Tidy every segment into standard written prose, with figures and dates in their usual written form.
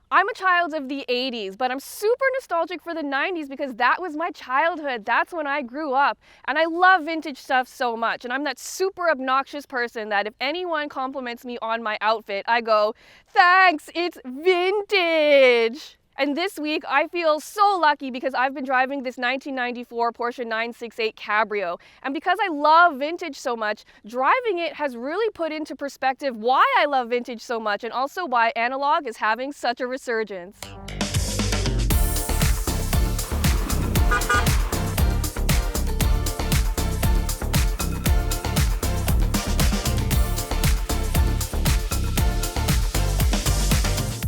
I'm a child of the 80s, but I'm super nostalgic for the 90s because that was my childhood. That's when I grew up. And I love vintage stuff so much. And I'm that super obnoxious person that if anyone compliments me on my outfit, I go, thanks, it's vintage. And this week, I feel so lucky because I've been driving this 1994 Porsche 968 Cabrio. And because I love vintage so much, driving it has really put into perspective why I love vintage so much and also why analog is having such a resurgence.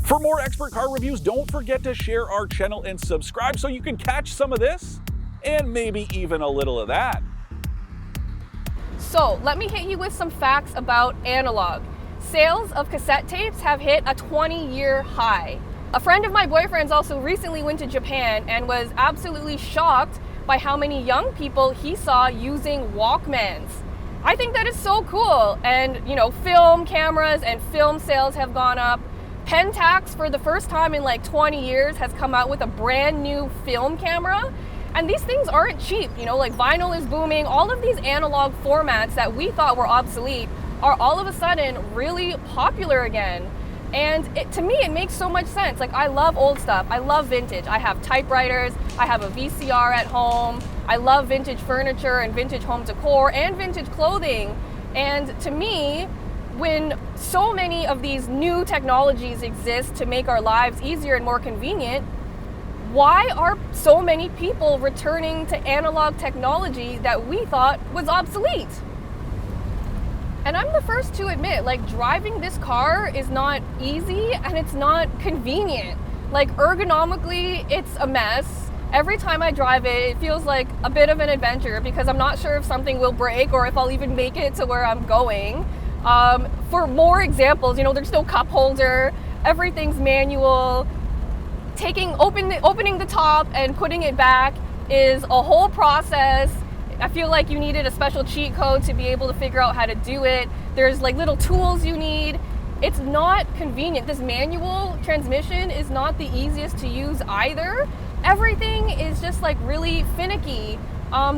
For more expert car reviews, don't forget to share our channel and subscribe so you can catch some of this and maybe even a little of that. So let me hit you with some facts about analog. Sales of cassette tapes have hit a 20-year high. A friend of my boyfriend's also recently went to Japan and was absolutely shocked by how many young people he saw using Walkmans. I think that is so cool. And film cameras and film sales have gone up. Pentax, for the first time in like 20 years, has come out with a brand new film camera. And these things aren't cheap, like vinyl is booming. All of these analog formats that we thought were obsolete are all of a sudden really popular again. And to me, it makes so much sense. Like, I love old stuff. I love vintage. I have typewriters. I have a VCR at home. I love vintage furniture and vintage home decor and vintage clothing. And to me, when so many of these new technologies exist to make our lives easier and more convenient, why are so many people returning to analog technology that we thought was obsolete? And I'm the first to admit, like, driving this car is not easy and it's not convenient. Like, ergonomically, it's a mess. Every time I drive it, it feels like a bit of an adventure because I'm not sure if something will break or if I'll even make it to where I'm going. For more examples, there's no cup holder, everything's manual. Opening the top and putting it back is a whole process. I feel like you needed a special cheat code to be able to figure out how to do it. There's like little tools you need. It's not convenient. This manual transmission is not the easiest to use either. Everything is just like really finicky.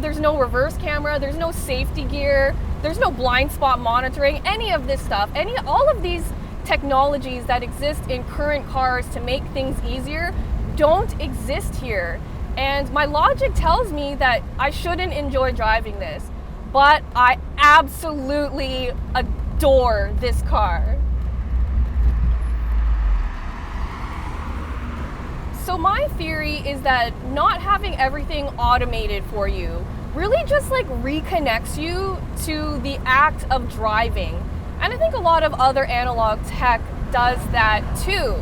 There's no reverse camera, there's no safety gear, there's no blind spot monitoring, any of this stuff. All of these technologies that exist in current cars to make things easier don't exist here. And my logic tells me that I shouldn't enjoy driving this, but I absolutely adore this car. So my theory is that not having everything automated for you really just like reconnects you to the act of driving. And I think a lot of other analog tech does that too.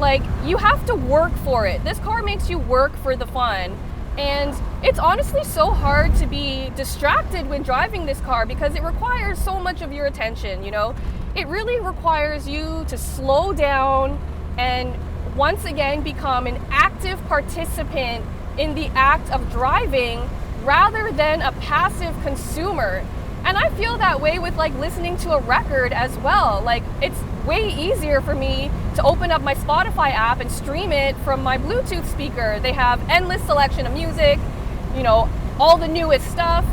Like, you have to work for it. This car makes you work for the fun. And it's honestly so hard to be distracted when driving this car because it requires so much of your attention, It really requires you to slow down and once again become an active participant in the act of driving rather than a passive consumer. And I feel that way with like listening to a record as well. Like, it's way easier for me to open up my Spotify app and stream it from my Bluetooth speaker. They have endless selection of music, all the newest stuff.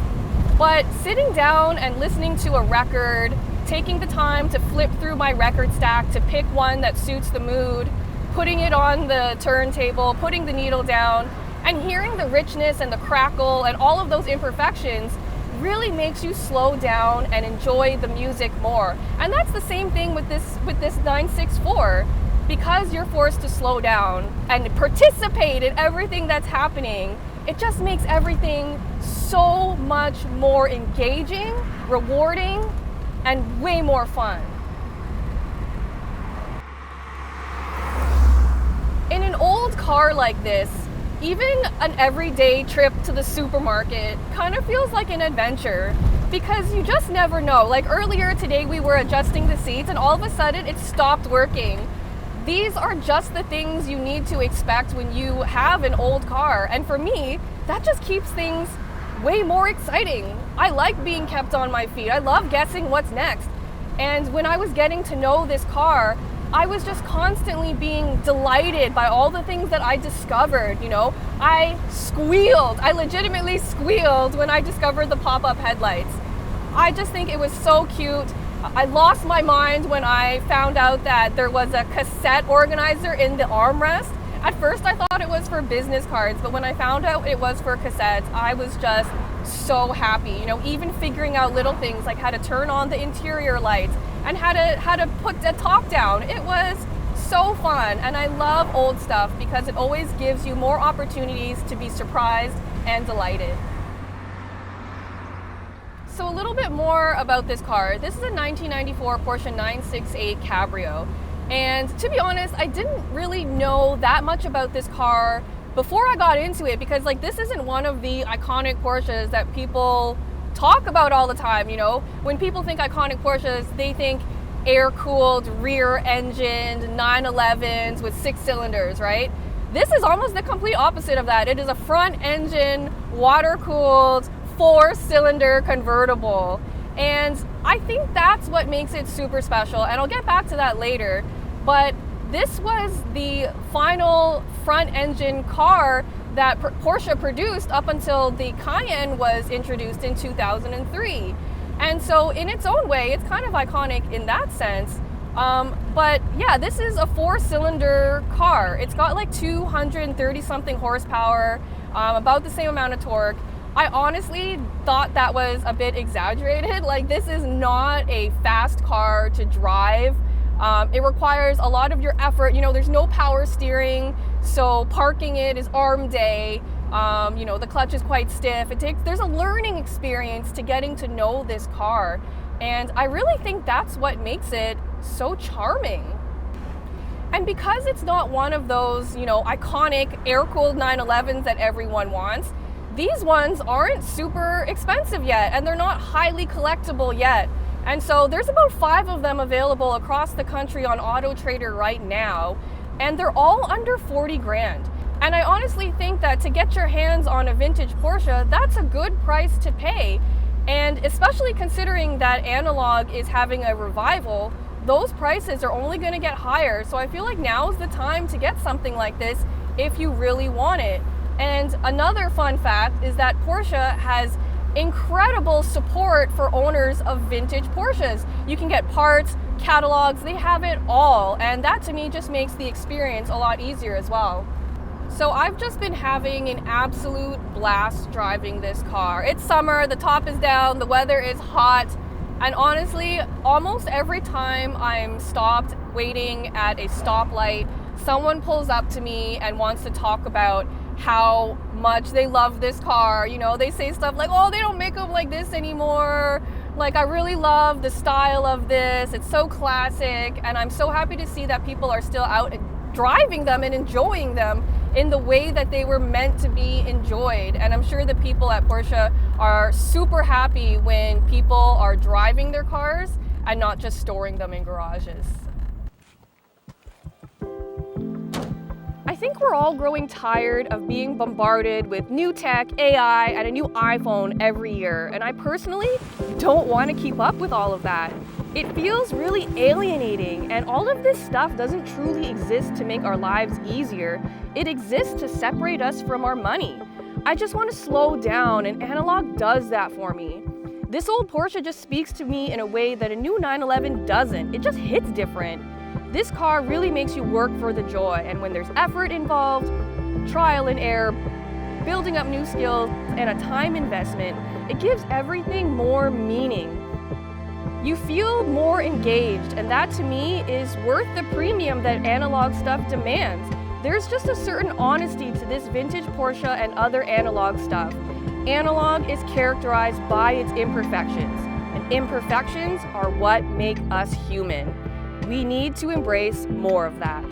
But sitting down and listening to a record, taking the time to flip through my record stack to pick one that suits the mood, putting it on the turntable, putting the needle down, and hearing the richness and the crackle and all of those imperfections really makes you slow down and enjoy the music more. And that's the same thing with this 964. Because you're forced to slow down and participate in everything that's happening, it just makes everything so much more engaging, rewarding, and way more fun. In an old car like this, even an everyday trip to the supermarket kind of feels like an adventure because you just never know. Like earlier today, we were adjusting the seats and all of a sudden it stopped working. These are just the things you need to expect when you have an old car. And for me, that just keeps things way more exciting. I like being kept on my feet. I love guessing what's next. And when I was getting to know this car, I was just constantly being delighted by all the things that I discovered, you know. I legitimately squealed when I discovered the pop-up headlights. I just think it was so cute. I lost my mind when I found out that there was a cassette organizer in the armrest. At first I thought it was for business cards, but when I found out it was for cassettes, I was just so happy. You know, even figuring out little things like how to turn on the interior lights and how to put the top down. It was so fun, and I love old stuff because it always gives you more opportunities to be surprised and delighted. So a little bit more about this car. This is a 1994 Porsche 968 Cabrio. And to be honest, I didn't really know that much about this car before I got into it, because like this isn't one of the iconic Porsches that people talk about all the time, you know. When people think iconic Porsches, they think air-cooled, rear-engined 911s with 6 cylinders, right? This is almost the complete opposite of that. It is a front-engine, water-cooled, 4-cylinder convertible. And I think that's what makes it super special, and I'll get back to that later. But this was the final front-engine car that Porsche produced up until the Cayenne was introduced in 2003. And so in its own way, it's kind of iconic in that sense. But yeah, this is a 4-cylinder car. It's got like 230 something horsepower, about the same amount of torque. I honestly thought that was a bit exaggerated. Like, this is not a fast car to drive. It requires a lot of your effort. You know, there's no power steering, so parking it is arm day. You know, the clutch is quite stiff. There's a learning experience to getting to know this car. And I really think that's what makes it so charming. And because it's not one of those, you know, iconic air-cooled 911s that everyone wants, these ones aren't super expensive yet, and they're not highly collectible yet. And so there's about 5 of them available across the country on AutoTrader right now, and they're all under 40 grand. And I honestly think that to get your hands on a vintage Porsche, that's a good price to pay. And especially considering that analog is having a revival, those prices are only going to get higher. So I feel like now's the time to get something like this if you really want it. And another fun fact is that Porsche has incredible support for owners of vintage Porsches. You can get parts, catalogs, they have it all. And that to me just makes the experience a lot easier as well. So I've just been having an absolute blast driving this car. It's summer, the top is down, the weather is hot. And honestly, almost every time I'm stopped waiting at a stoplight, someone pulls up to me and wants to talk about how much they love this car. You know, they say stuff like, oh, they don't make them like this anymore. Like, I really love the style of this. It's so classic. And I'm so happy to see that people are still out driving them and enjoying them in the way that they were meant to be enjoyed. And I'm sure the people at Porsche are super happy when people are driving their cars and not just storing them in garages. I think we're all growing tired of being bombarded with new tech, AI, and a new iPhone every year, and I personally don't want to keep up with all of that. It feels really alienating, and all of this stuff doesn't truly exist to make our lives easier. It exists to separate us from our money. I just want to slow down, and analog does that for me. This old Porsche just speaks to me in a way that a new 911 doesn't. It just hits different. This car really makes you work for the joy, and when there's effort involved, trial and error, building up new skills, and a time investment, it gives everything more meaning. You feel more engaged, and that to me is worth the premium that analog stuff demands. There's just a certain honesty to this vintage Porsche and other analog stuff. Analog is characterized by its imperfections, and imperfections are what make us human. We need to embrace more of that.